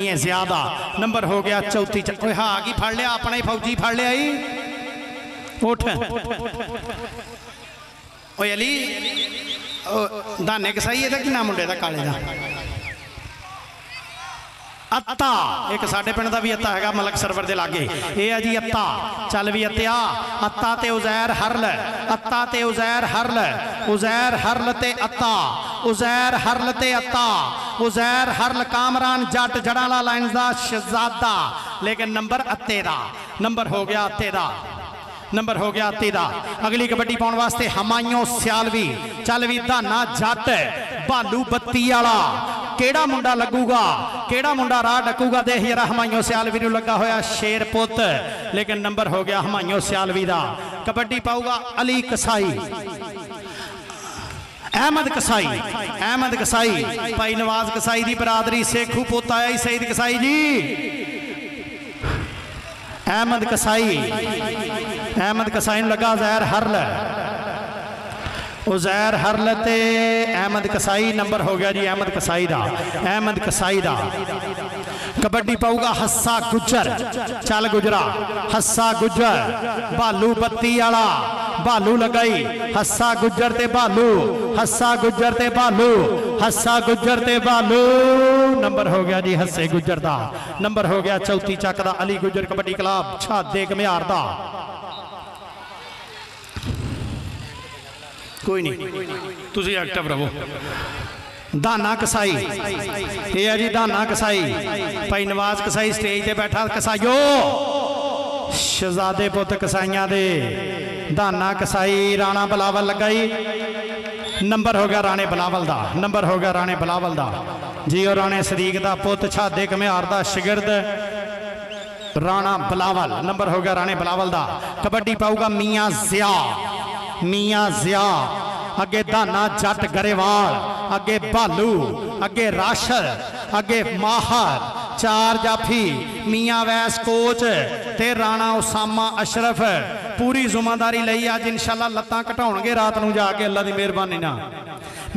ज्यादा नंबर हो गया चौथी हाँ की फड़ लिया अपना ही फौजी फड़ लिया ही उठ ओए अली दाने कसाई एदा की नाम मुंडे दा काले दा अत्ता एक साडे पिंड दा भी अत्ता हैगा मलक सरवर दे लागे ये है जी अत्ता चल भी अत्या अत्ता ते उजैर हरल अत्ता ते उजैर हरल उजैर हरल ते अत्ता उजैर हरल ते अत्ता उजैर हरल कामरान जट जड़ाला लाइन्स दा शहजादा लेकिन नंबर अत्ते दा नंबर हो गया अत्ते दा नंबर हो गया तेरा अगली कबड्डी पाने वास्ते हमायूं सियालवी चल भी धाना जट भालू बत्ती वाला केड़ा मुंडा लगूगा केड़ा मुंडा राह डकूगा देख जरा हमायूं सियालवी नूं लगा होया शेर पुत लेकिन नंबर हो गया हमायूं सियालवी दा कबड्डी पाऊगा अली कसाई अहमद कसाई भाई नवाज कसाई दी बरादरी सेखू पुत आया सईद कसाई जी अहमद कसाई लगा जैर हरल उजैर हरल ते अहमद कसाई नंबर हो गया जी अहमद कसाई दा कबड्डी पाऊगा हस्सा गुजर चल गुजरा हस्सा गुजर भालू बत्ती वाला भालू लगाई हस्सा गुजर ते भालू हस्सा गुजर ते भालू हस्सा गुजर ते भालू नंबर हो गया जी हस्से गुजर दा नंबर हो गया चौथी चक दा अली गुजर कबड्डी क्लब छादे घमियार दा कोई नहीं तुसी एक्टिव रहो दाना कसाई ये है जी दाना कसाई भाई नवाज कसाई स्टेज पे बैठा कसाईओ शहजादे पुत कसाइयां दे दाना कसाई राणा बिलावल लगाई नंबर हो गया राणे बिलावल दा नंबर हो गया राणे बिलावल दा जी और राणे सदीक दा पुत छादे घमियार दा शिगिरद राणा बिलावल नंबर हो गया राणे बिलावल दा कबड्डी पाऊगा मियां जिया अगे दाना जट गरेवाल अगे भालू अगे राशर अगे माहर चार जाफी मियां वैस कोच ते राणा उसामा अशरफ पूरी जुम्मेदारी लई अज इंशाल्लाह लत्तां घटाउणगे रात नूं जाके अल्लाह दी मेहरबानी नाल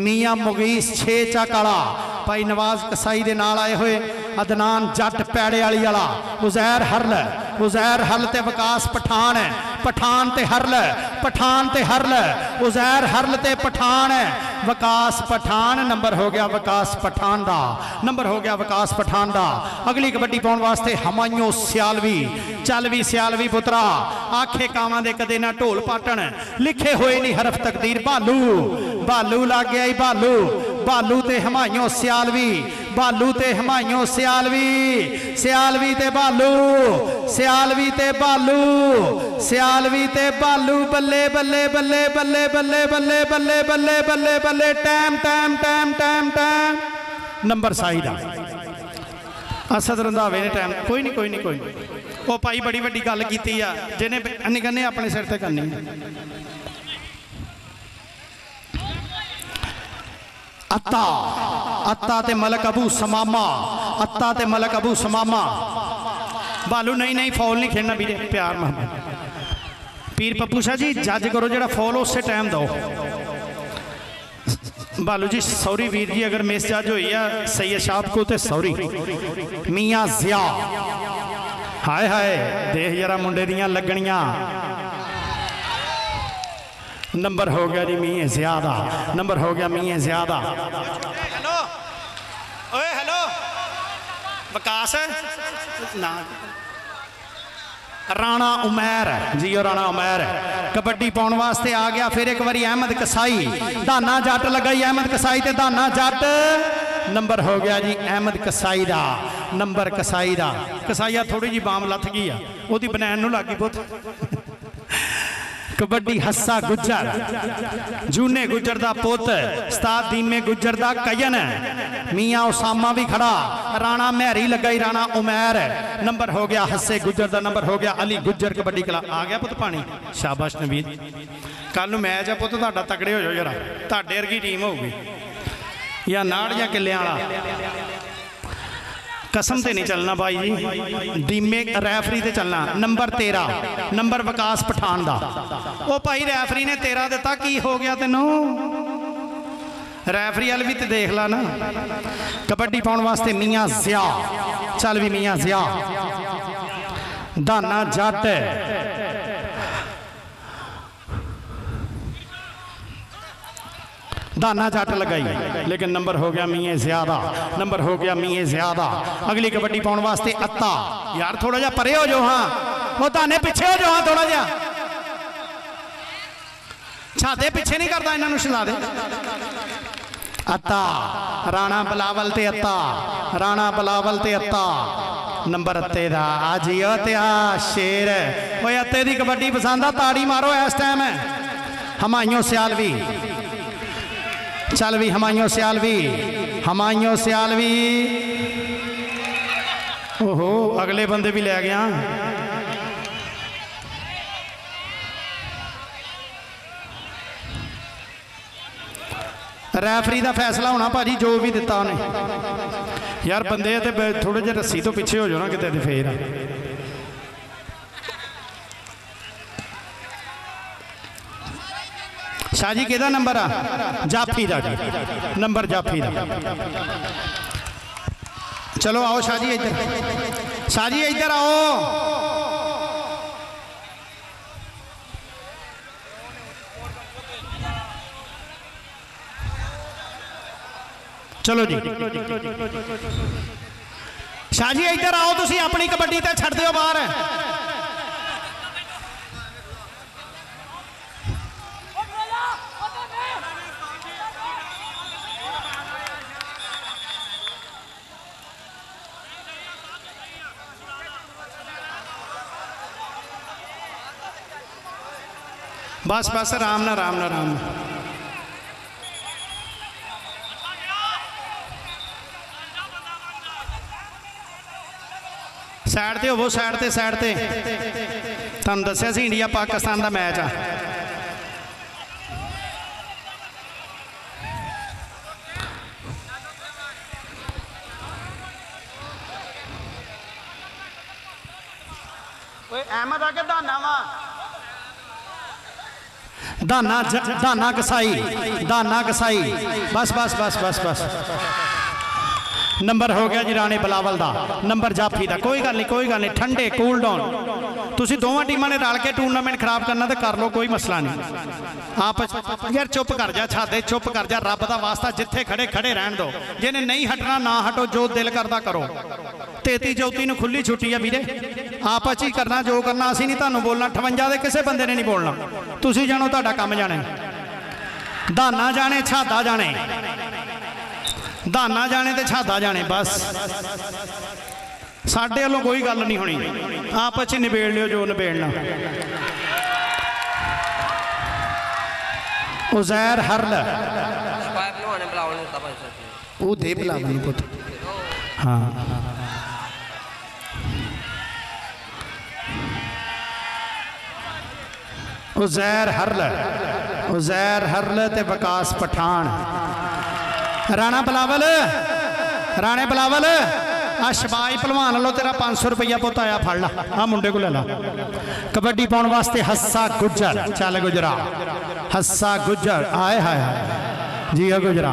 मियां मुगीस छे चकाला भाई नवाज कसाई दे नाल आए हुए अदनान जट पैड़े वाली वाला उजैर हरल ते विकास पठान ते हरल उजैर हरल ते पठान विकास पठान नंबर हो गया विकास पठान दा नंबर हो गया विकास पठान दा अगली कबड्डी पाउण वास्ते हमायूं सियालवी चल भी सियालवी पुत्रा आखे कावां दे कदे ना ढोल पाटण लिखे होए नहीं हरफ तकदीर भालू लग गया भालू ते हमायूं सियालवी सियालवी ते भालू बल्ले बल्ले बल्ले बल्ले बल्ले बल्ले बल्ले बल्ले बल्ले बल्ले टाइम नंबर साइड असद रंधावे ने टाइम कोई नहीं वो भाई बड़ी वड्डी गल कीती आ जिन्हें निकलने अपने सिर ते करनी अत्ता ते मलक अबू समामा बालू नहीं फौल नहीं खेलना भी प्यार मोहब्बत पीर पप्पू शाह जी जज करो जो फौल उस टाइम दो बालू जी सॉरी वीर जी अगर मिस जज हुई है सैयद शाह को तो सॉरी मियां जिया हाय देख जरा मुंडे दियां लगनियां नंबर हो गया जी मियां ज्यादा नंबर हो गया मियां ज्यादा हेलो विकास ना राणा उमैर जी और राणा उमैर कबड्डी पाउण वास्ते आ गया फिर एक बारी अहमद कसाई दाना जट लगाई अहमद कसाई ते दाना जट नंबर हो गया जी अहमद कसाई दा नंबर कसाईया थोड़ी जी बाम लथ गई आ ओदी बनैन नूं लग गई पुत कबड्डी हस्सा गुजर जूने गुजर दा पुत उस्ताद दीमे गुजर दा कयन मियां उसामा भी खड़ा राणा महरी लगाई राणा उमैर नंबर हो गया हस्से गुजर दा नंबर हो गया अली गुजर कबड्डी क्लब आ गया पुत पानी शाबाश नवीद कल नूं मैच है पुत तुहाडा तगड़े हो जाओ जरा तुहाडे वर्गी टीम होगी या नाड़ या किले वाला कसम से नहीं चलना भाई जी दीमे रैफरी ते चलना नंबर 13 नंबर विकास पठान दा ओ भाई रैफरी ने 13 दिता की हो गया तेनों रैफरी वाल भी तो देख ला ना। कबड्डी पाने वास्ते मियाँ ज़िया, चल भी मियाँ ज़िया। दाना जट, दाना जट लगाई, लेकिन नंबर हो गया मियाँ ज़्यादा, नंबर हो गया मियाँ ज़्यादा। अगली कबड्डी पाने वास्ते अत्ता, यार थोड़ा जा परे हो जाओ, हाँ वो दाने पिछे हो जाओ, हाँ थोड़ा जा छाते पिछे नहीं करता, इन्होंने छिला दे। अत्ता, राणा बिलावल ते अत्ता, राणा बिलावल ते अत्ता। नंबर अत्ते दा आज ते आ शेर। ओए अत्ते दी कबड्डी पसंद आ, ताड़ी मारो इस टाइम। हमायूं सियालवी, चल भी हमायूं सियालवी, हमायूं सियालवी। ओहो अगले बंदे भी ले गया। रैफरी का फैसला होना भाजी, जो भी दिता उन्हें। यार बंदे ते थोड़े जे रस्सी तो पिछे हो जाओ ना किते, फिर शाह जी किहदा नंबर आ? जाफी का जी, नंबर जाफी का। चलो आओ शाह जी इधर, शाह जी इधर आओ। चलो जी शाह जी इधर आओ, तुसी अपनी कबड्डी ते छड्ड दिओ बाहर। बस बस आराम ना, आराम ना, आराम ना। साइड ते होवो, साइड ते, साइड ते। तुहानूं दस्सिया सी इंडिया पाकिस्तान का मैच आ। अहमद आके दाना वा, दाना दाना कसाई, दाना कसाई। बस बस बस बस बस। नंबर हो गया जी राणे बिलावल का, नंबर जाफी का। कोई गल नहीं, कोई गल नहीं, ठंडे कूल डाउन। तुसी दोवां टीमां ने रल के टूरनामेंट खराब करना तो कर लो, कोई मसला नहीं। आप यार चुप कर जा, छादे चुप कर जा, रब का वास्ता जिथे खड़े खड़े रहन दो। जिन्हें नहीं हटना ना हटो, जो दिल करता करो। 33 34 नूं खुली छुट्टी है वीरे, आपस ही करना जो करना। असीं नहीं तुहानूं बोलना, 58 दे किसी बंदे ने नहीं बोलना। तुसी जानो, तुहाडा काम जाने। दाना जाने, छादा जाने, दाना जाने ते छादा जाने। बस साडे वालों कोई गल नहीं होनी, आपस ही निबेड़ लियो जो निबेड़ना। उज़ैर हरल वो दे बिलावल पुत, हाँ उज़ैर हरल, उज़ैर हरल ते विकास पठान। राणा बिलावल, राणे बिलावल आ शबाई भलवान लो, तेरा 500 रुपया पुत आया, फड़ ला, आ मुंडे को ले ला। कबड्डी पाने वास्ते हस्सा गुज्जर, चल गुजरा, हस्सा गुज्जर। आए हाय जी, गुजरा।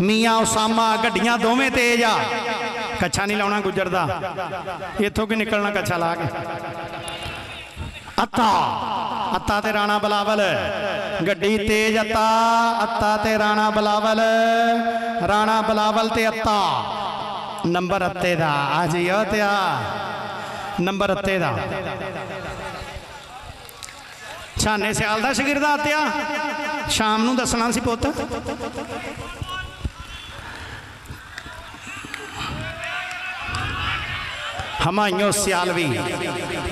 मियाँ उसामा, गड्डियां दोवें तेज आ। कच्छा नहीं लाउणा गुज्जर दा, इत्थों की निकलना कच्छा ला के। अत्ता, अत्ता ते राणा बिलावल, गड्डी तेज। अत्ता, अत्ता ते राणा बिलावल, राणा बिलावल ते अत्ता। नंबर अत्ते दा आज ते आ, नंबर अत्ते दा। छाने सियाल दा शगिरद आत्या, शाम नूं दसना सी पुत्त। हमायूं सियालवी,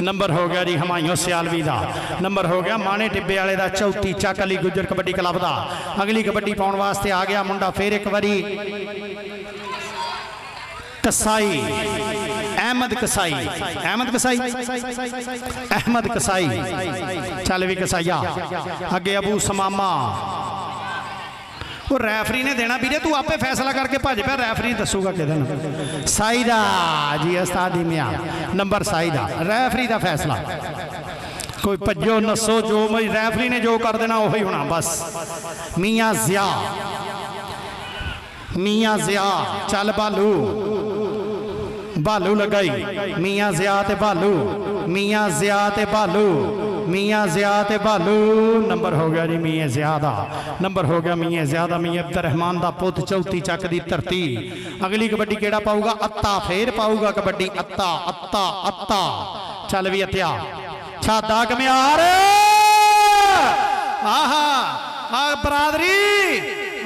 नंबर हो गया जी हमायूं सियालवी का। नंबर हो गया माने टिब्बे वाले का, चौथी चक अली गुज्जर कबड्डी क्लब का। अगली कबड्डी पाने वास्ते आ गया मुंडा फिर एक बारी, कसाई, अहमद कसाई, अहमद कसाई, अहमद कसाई। चल भी कसाईया। अगे अबू समामा, वो रैफरी ने देना वीरे, तू आपे फैसला करके भज पे, रैफरी दसूगा कि साईदा जी, उस्ताद मियां। नंबर साईदा, रैफरी का फैसला। कोई भजो नसो, जो मेरी रैफरी ने जो कर देना वही होना बस। मियाँ ज़िया, मियाँ ज़िया चल भालू, भालू लगाई मियाँ ज़िया ते भालू, मियाँ ज़िया ते भालू, मियाँ ज़िया ते भालू। नंबर हो गया जी मियाँ ज़िया दा, नंबर हो गया मियाँ ज़िया दा। मियाँ अब्दुल रहमान दा पुत चौथी चक दी धरती। अगली कबड्डी केड़ा पाऊगा? अत्ता, फिर पाऊगा कबड्डी अत्ता अत्ता अत्ता। चल भी अत्या छादा घमियार, आहा आ बरादरी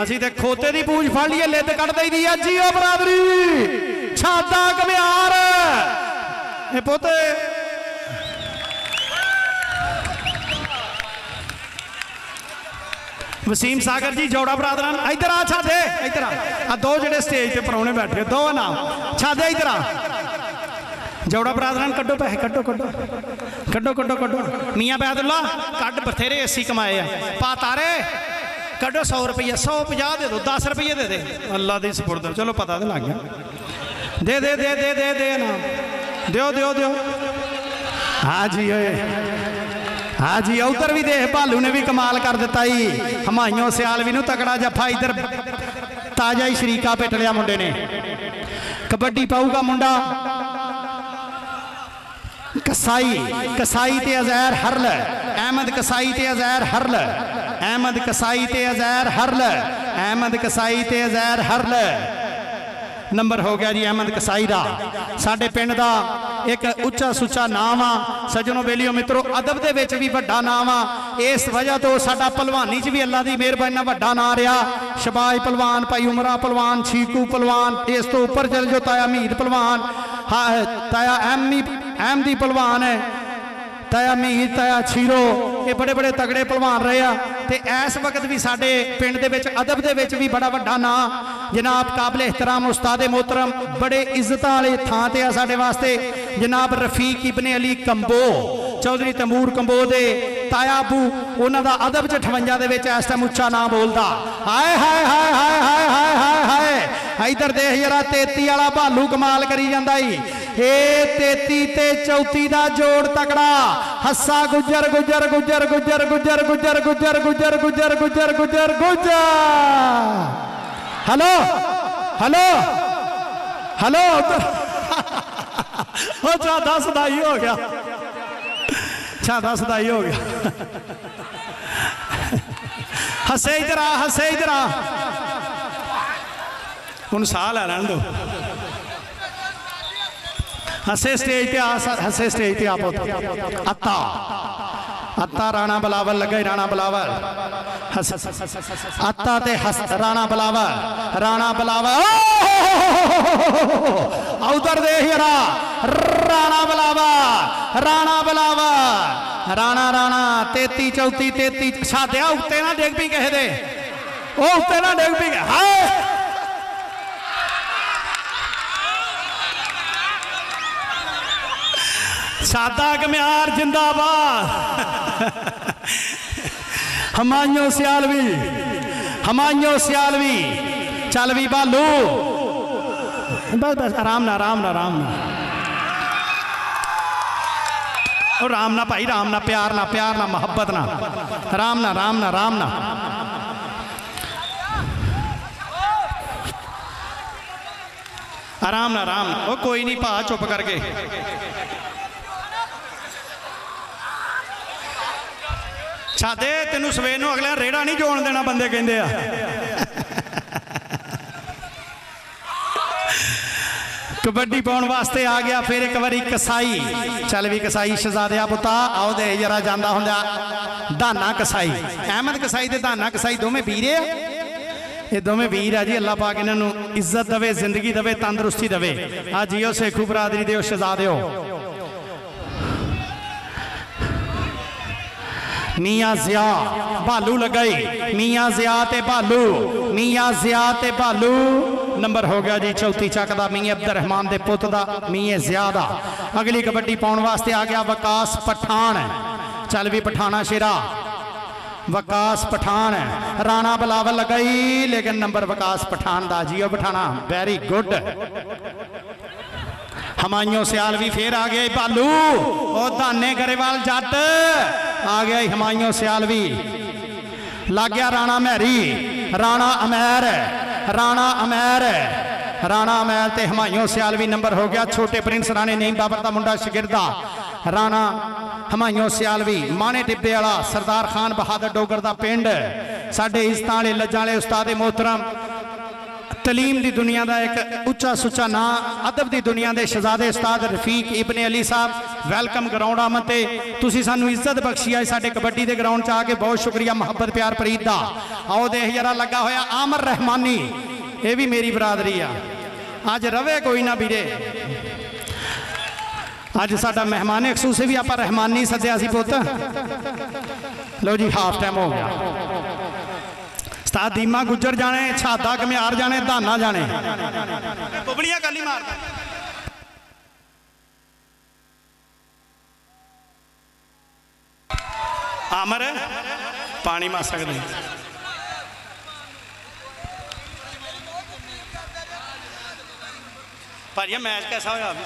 असी ते खोते दी पूंछ फड़ लीए, लिद कट दई दी है जी। ओ बरादरी छादा घमियार ए पोते वसीम सागर जी जोड़ा बरादरान इधर आ, छादे इधर आ। दो जेडे स्टेज पे परौने बैठे दो नाम छादे इधर आ। जोड़ा बरादरान कड्डो पैसे, कड्डो कड्डो कड्डो कड्डो कड्डो। मियाँ बैदुल्ला कड्ड, बथेरे एसी कमाए आ, पा तारे कड्डो 100 रुपया, 150 दे दो, 10 रुपये दे दे अल्लाह दी सुपुर्द। चलो पता तो लग गया, दे दे दे दे दे दे ना दियो दियो दियो। हाँ जी ओए, हाँ जी उधर भी देख भालू ने भी कमाल कर दिता ही। हमायूं सियालवी नूं तगड़ा जफा, इधर ताजा ही शरीका पिट लिया मुंडे ने। कबड्डी पाऊगा मुंडा कसाई, कसाई ते अजैर हरल, अहमद कसाई ते अजैर हरल, अहमद कसाई ते अजैर हरल, अहमद कसाई ते अजैर हरल। नंबर हो गया जी अहमद कसाई का। साडे पिंड का एक उच्चा सुच्चा नाम आ सज्जनों बेलियो मित्रों, अदब दे विच भी वड्डा नाम आ। इस वजह तो साडा पहलवानी च भी अल्लाह की मेहरबानी नाल वड्डा नाम रहा। शबाज पहलवान, भाई उमरा पहलवान, छीकू पहलवान, इस तो उपर चल जो ताया मीर पहलवान, ताया अहमदी पहलवान है, ताया मीर, ताया छीरो, ये बड़े बड़े तगड़े पहलवान रहे आ। ते इस वक्त भी साडे पिंड दे विच अदब दे विच भी बड़ा वड्डा नाम जनाब काबिल एहतराम उस्ताद मोहतरम, बड़े इज्जत वाले थां ते आ साडे वास्ते जनाब रफीक इब्ने अली कंबो, चौधरी तैमूर कंबो दे ताया अबू, उन्हां दा अदब च 58 दे विच इस टाइम उच्चा नाम बोलदा। हाय हाय हाय हाय हाय हाय हाय हाय। इधर देख जरा 33 वाला भालू कमाल करी जांदा ई। ए 33 ते 34 दा जोड़ तगड़ा। हस्सा गुजर गुजर गुजर गुजर गुजर गुजर गुजर गुजर गुजर गुजर गुजर गुजर। हेलो हेलो हेलो ओ छादा सदाई हो गया, छादा सदाई हो गया। हसे इधर आ, हसे इधर आ, उन साह लै लैन दो। हसे स्टेज पे आ, हसे स्टेज पे आप। अत्ता अत्ता राणा बिलावल लगे, राणा बिलावल अत्ता ते राणा बिलावल, राणा बिलावल उधर देख जरा, राणा बिलावल, राणा बिलावल, राणा राणा 33 34 33। छादिया उत्ते ना डिग पी किसे दे, ओ उत्ते ना डिग पी। हाय सादा घमियार जिंदाबाद। हमायूं सियालवी, हमायूं सियालवी चल भी भालू। बस बस आराम ना, आराम ना, आराम ना, और राम ना भाई, राम ना, प्यार ना, प्यार ना, मोहब्बत ना, राम ना, राम ना, राम ना। आराम ना, आराम ना, वो कोई नहीं भा, चुप करके। छादे तेनू सवेर नूं अगले रेड़ा नहीं जोड़ देना, बंदे कहंदे आ। कबड्डी पाउण वास्ते आ गया फिर एक बारी कसाई। चल भी कसाई शहजादिया पुता आओ दे जरा जांदा हुंदा दाना कसाई। अहमद कसाई ते दाना कसाई दोवें वीर आ, ये दोवें वीर आ जी। अल्लाह पाक इन्हां नूं इज्जत देवे, जिंदगी देवे, तंदुरुस्ती देवे। आ जियो सेखू बरादरी दे शहजादिओ। मियाँ ज़िया भालू लगाई, मियाँ ज़िया ते भालू, मियाँ ज़िया ते भालू। नंबर हो गया जी चौथी चक का मियाँ अब्दुल रहमान दे पुत दा, मियाँ ज़िया दा। अगली कबड्डी पाउण वास्ते आ गया वकास पठान। चल भी पठाना शेरा, वकास पठान। राणा बिलावल लगाई लेकिन नंबर वकास पठान दा। जियो पठाना वेरी गुड। हमायूं सियालवी फिर आ गया भालू, ओ दाने गरेवाल जट आ गया हमायूं सियालवी। लग गया राणा महरी, राणा अमैर, राणा अमैर, राणा अमैर ते हमायूं सियालवी। नंबर हो गया छोटे प्रिंस राणे नहीं बाबर का मुंडा शगिरदा राणा हमायूं सियालवी। माने टिब्बे वाला सरदार खान बहादुर डोगर का पिंड, साडे इज्जतां वाले लज्जां वाले उस्ताद मोहतरम, तलीम की दुनिया का एक उच्चा सुच्चा ना, अदब की दुनिया के शहजादे उस्ताद रफीक इबने अली साहब। वेलकम ग्राउंड आमद ते तुसी सानू इज्जत बख्शी है साडे कबड्डी के ग्राउंड च आके, बहुत शुक्रिया मुहब्बत प्यार फरीद दा। आओ देख जरा लगा होया आमर रहमानी, ये भी मेरी बरादरी आ। अज रवे कोई ना वीरे, अज साडा मेहमान अखसूसी भी आप रहमानी सद्या सी पुत। लो जी हाफ टाइम हो गया। उस्ताद दीमा गुजर जाने, छादा घमियार जाने, धाना जाने, बुबलियां गल ही मारदा। आमर पानी मार सकते भाजी मैच कैसा होया अभी?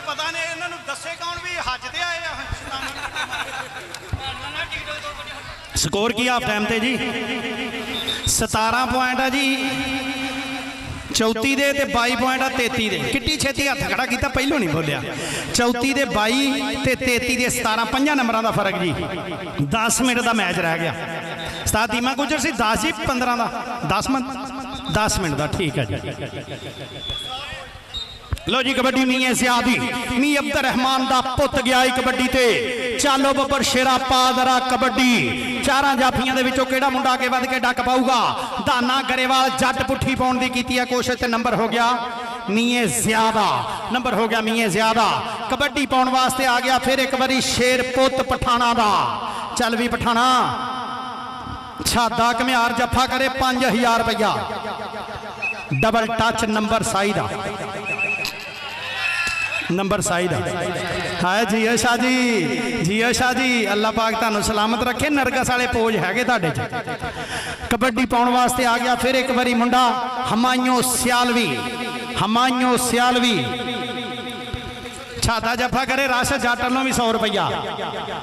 पता नहीं इन्होंने दसे कौन भी हज ते आए। स्कोर की हाफ टाइम ते जी 17 पॉइंट है जी 34 दे ते 22 पॉइंट आ 33 दे। किट्टी छेती हथ खड़ा किया, पहलों नहीं बोलिया। 34 दे 22 ते 33 दे 17, 5 नंबरों का फर्क जी। 10 मिनट का मैच रह गया। उस्ताद दीमा गुजर सी 10 ही 15 का 10 मिनट का, ठीक है जी। लो जी कबड्डी मीए सियादी, मी अब्दुल रहमान दा पुत गया कबड्डी ते। चालो बब्बर शेरा पादरा कबड्डी, चारां जाफियां दे विचों केड़ा मुंडा के वध के डक पाऊगा। दाना गरेवाल जट पुट्ठी पाउण दी कीती है कोशिश ते नंबर हो गया मीए ज्यादा, नंबर हो गया मीए ज्यादा। कबड्डी पाउण वास्ते आ गया फिर एक बारी शेर पुत पठाना दा। चल भी पठाना, छादा घमियार जफा करे 5000 रुपया, डबल टच नंबर साई दा, नंबर साइड है जी। शाह जी, जी शाह जी, अल्लाह पाक तुहानू सलामत रखे। नरगस वाले पोज है तुहाडे च। कबड्डी पाउण वास्ते आ गया फिर एक बारी मुंडा हमायूं सियालवी, हमायूं सियालवी। छाता जफा करे राश जट वालों भी 100 रुपया।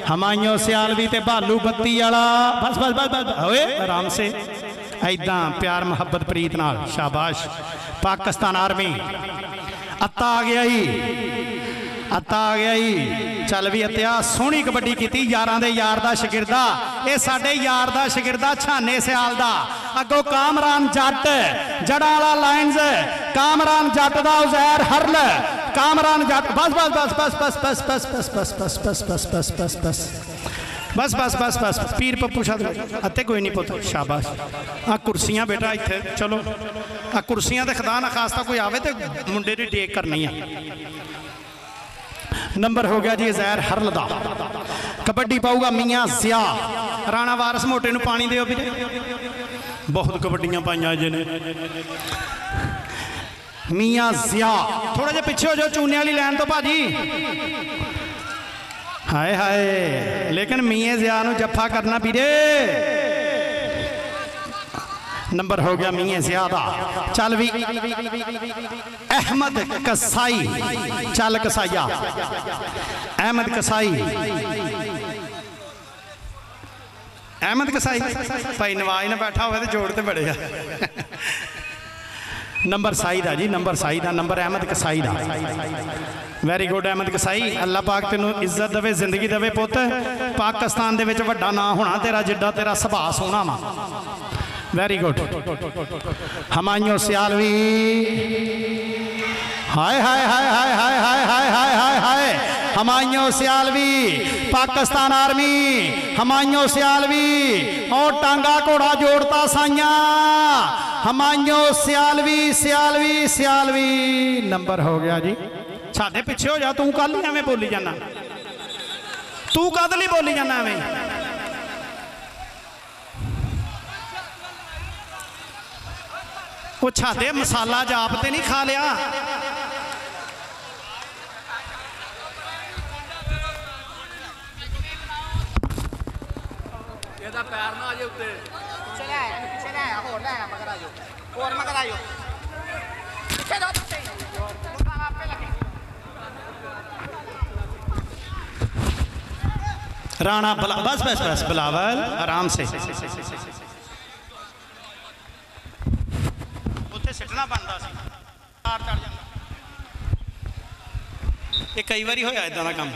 हमायूं सियालवी ते भालू बत्ती वाला। बस बस बस बस ओए आराम से, ऐदा प्यार मुहब्बत प्रीत नाल, शाबाश। पाकिस्तान आर्मी अत्ता आ गया ही, अत्ता आ गया ही। चल भी अत्या सोहनी कबड्डी की, यारां दे यार दा शगिरदा, ये साडे यार दा शगिरदा छाने सियाल दा। अगों कामरान जट जड़ा वाला लाइन्स, कामरान जट दा उजैर हरल, कामरान जट। बस बस बस बस बस बस बस बस बस बस बस बस बस बस बस बस बस बस बस पीर पप्पू शाह अते कोई नहीं पुत, शाबाश। आ कुर्सियां बेटा इत्थे चलो, आ कुर्सियां ते खुदा ना खास्ता कोई आवे तो मुंडे की टेक करनी है। नंबर हो गया जी जैर हरल दा। कबड्डी पाऊगा मियाँ जिया। राणा वारस मोटे नू पानी दिओ भी, बहुत कबड्डियां पाइया जे ने। मियाँ जिया थोड़ा जिहा पिछे हो जाओ चूने वाली लैन तो भाजी। हाय हाय, लेकिन मियाँ जिया नू जफा करना पीरे। नंबर हो गया मियाँ जिया दा। चल भी अहमद कसाई, चल कसाइया, अहमद कसाई, अहमद कसाई। भाई नवाज ने बैठा हुआ तो जोड़ते बड़े आ। नंबर साई दा जी, नंबर साई दा, नंबर अहमद कसाई दा। वेरी गुड अहमद कसाई, अल्लाह पाक तेनू इज्जत देवे, जिंदगी देवे पुत। पाकिस्तान दे विच वड्डा ना होना तेरा, जिड्डा तेरा सुभाऽ सोहना वा। Very good. हमायूं सियालवी, हाय हाय हाय हाय हाय हाय हाय हाय हाय हाय। हमायूं सियालवी, पाकिस्तान आर्मी, हमायूं सियालवी। और टांगा घोड़ा जोड़ता साइया, हमायूं सियालवी, सियालवी, सियालवी। नंबर हो गया जी साडे पिछे हो जा, तू कल ही एवें बोली जाना, तू कद नहीं बोली जाना एवें। वो छादे मसाला जाप ते नहीं खा लिया। पैर ना आ जाए उत्ते पीछे ले आया होर ले आया मगर आ जाओ और मगर आ जाओ पीछे जाओ आपे लगे राणा बस बस बस बिलावल आराम से उत्थे सिटना बनता सी तार चढ़ जांदा। ये कई बारी होया इदां दा काम।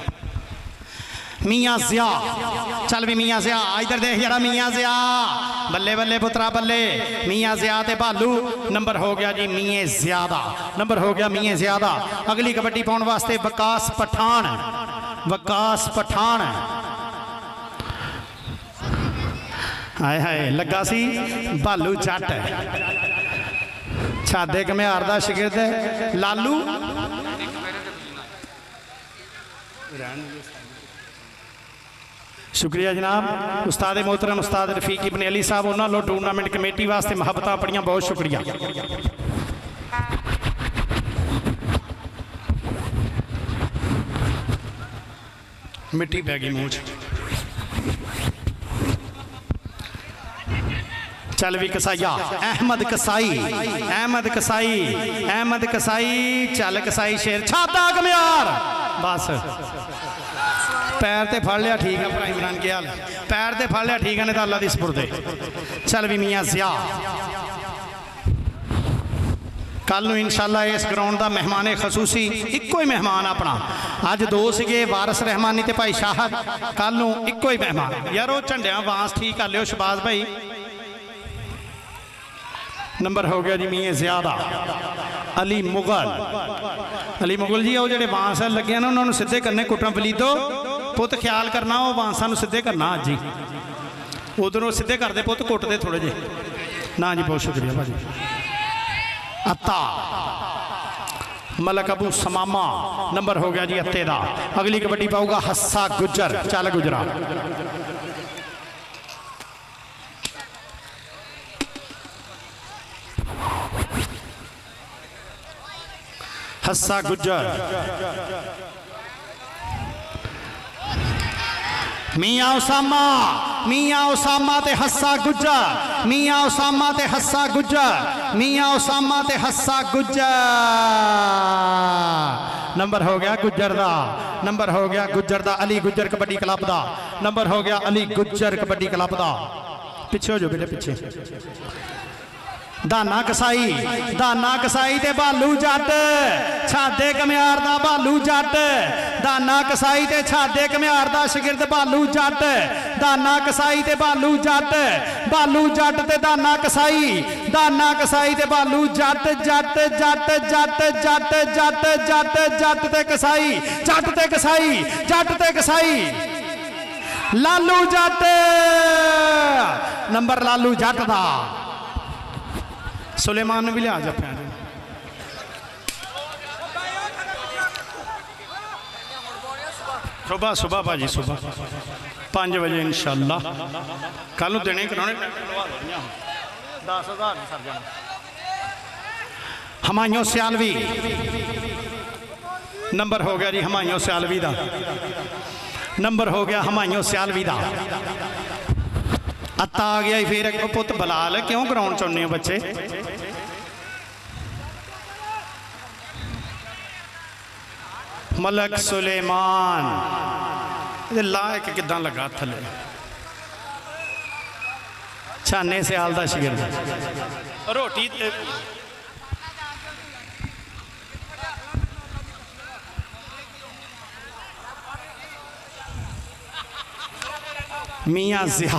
मियाँ ज़िया चल भी मियाँ ज़िया इधर देख जरा मियाँ ज़िया बल्ले बल्ले पुत्रा बल्ले। मियाँ ज़िया ते भालू नंबर हो गया जी मियाँ ज़ियादा, नंबर हो गया मियाँ ज़ियादा। अगली कबड्डी पाने वास्ते वकास पठान, वकास पठान हाय हाय लगा सी भालू जट छादे घमियार दा शागिर्द लालू शुक्रिया जनाब। उस्ताद मोहतरम उस्ताद रफीक इब्न अली साहब उन्होंने टूरनामेंट कमेटी वास्ते मुहब्बत अपनिया बहुत शुक्रिया। मिट्टी पै गई मूँह चल भी कसाईया अहमद कसाई, अहमद कसाई, अहमद कसाई चल कसाई शेर छाता घमियार बस पैर ते फड़ लिया ठीक है भरा इमरान के हाल पैर ते फड़ लिया ठीक है नहीं तो अल्लाह दी सपुर्दे। चल भी मियाँ ज़िया कल नूं इंशाअल्लाह इस ग्राउंड का मेहमान खसूसी इको ही मेहमान अपना अज दो सीगे वारस रहमानी ते भाई शाहद कल नूं इको ही मेहमान यार वो झंडिया बांस ठीक कर लियो शबाज भाई। नंबर हो गया जी मियाँ ज़ियादा अली मुगल, अली मुगल जी वो जो बांस लगे ना उन्होंने सीधे करने कुटम वलीदो पुत ख्याल करना वो बांसा सीधे करना अज ही उधरों सीधे करते पुत कुटते थोड़े जे ना जी बहुत शुक्रिया भाजी। अत्ता मलक अबू समामा नंबर हो गया जी अत्ते दा। अगली कबड्डी पाऊगा हस्सा गुजर चल गुजरा हस्सा गुजर मियाँ उसामा, मियाँ उसामा ते हस्सा गुजर, मियाँ उसामा ते हस्सा गुजर, मियाँ उसामा ते हस्सा गुजर। नंबर हो गया गुजर दा, नंबर हो गया गुजर दा अली गुजर कबड्डी क्लब दा, नंबर हो गया अली गुजर कबड्डी क्लब दा। पिछे हो जाओ बेटे पिछे। दाना कसाई, दाना कसाई ते भालू जट छादे घमियार दा भालू जट, दाना कसाई ते छादे घमियार दा शागिर्द भालू जट, दाना कसाई ते भालू जट, भालू जट ते दाना कसाई, दाना कसाई ते भालू जट जट जट जट जट जट जट जट ते कसाई, जट ते कसाई, जट ते कसाई लालू जट नंबर लालू जट दा। सुलेमान ने भी लिया जब सुबह सुबह भाजी सुबह 5 बजे इंशाअल्लाह कल देने कराने 10,000 सर जाना। हमायूं सियालवी नंबर हो गया जी हमायूं सियालवी दा, नंबर हो गया हमायूं सियालवी दा। अत्ता आ गया फिर एक पुत बलाल क्यों ग्राउंड चुनने हो बच्चे। मलक सुलेमान लायक किदां लगा थले छाने सियाल दा शागिर्द रोटी मियाँ ज़िया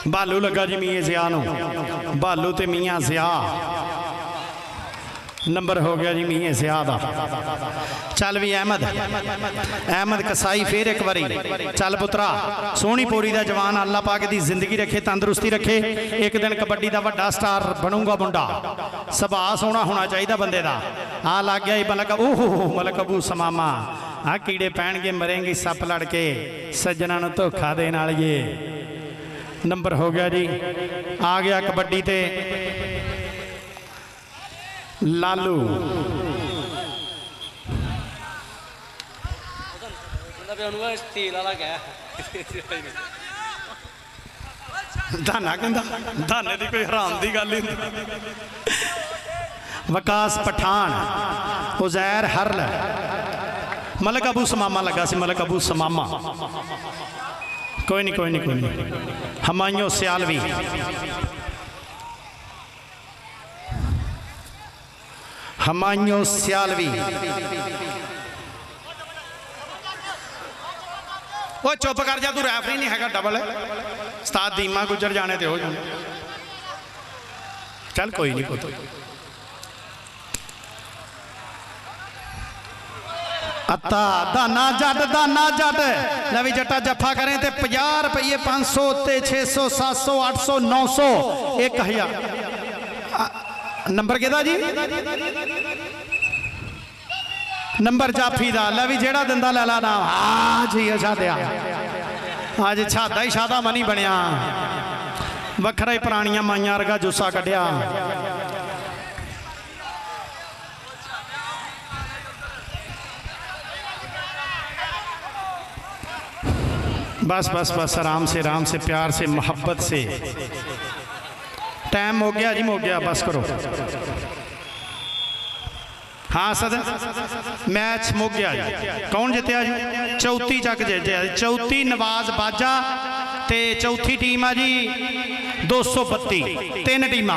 बालू लगा जी मियाँ ज़िया नूं, बालू ते मियाँ ज़िया नंबर हो गया जी मीए सियाह दा। चल भी अहमद कसाई फिर एक बारी चल पुत्रा सोहनी पोरी दा जवान अल्लाह पाक दी जिंदगी रखे तंदुरुस्ती रखे एक दिन कबड्डी दा वड्डा स्टार बनूंगा मुंडा सुभाऽ सोहना होना चाहिए बंदे दा। आ लग गया मलक मलक अबू समामा आ कीड़े पैणगे मरेंगे सप लड़के सज्जना नूं धोखा देण वालीए। नंबर हो गया जी आ गया कबड्डी ते लालू धाना कहंदा धाने दी कोई हराम दी गल ही वकास पठान उजैर हरल मलक अबू समामा लगा सी मलक अबू समामा कोई नहीं हमायूं सियालवी हमायूं सियालवी वो चुप कर जा तू रैफरी नहीं है डबल उस्ताद दीमा गुजर जाने ते हो जाने चल कोई नहीं पुत्त अत्ता दाना जट लवी जट्टा जफा करें ते 50 रुपये 500 ते 600 700 800 900 1000 नंबर किहदा जी नंबर जाफी दा लवी जेड़ा दिंदा लै ला नाम हाँ जी अच्छा दिया अज छादा ही शादा मनी बनया वखरा ही पुरानियां माइयां वर्गा जुस्सा कढ़िया। बस बस बस आराम से प्यार से मोहब्बत से टाइम हो गया जी हो गया बस करो। हाँ सद मैच मुक गया जी कौन जितया जी चौथी चक जितया चौथी नवाज बाजा ते चौथी टीम है जी 232 3 टीम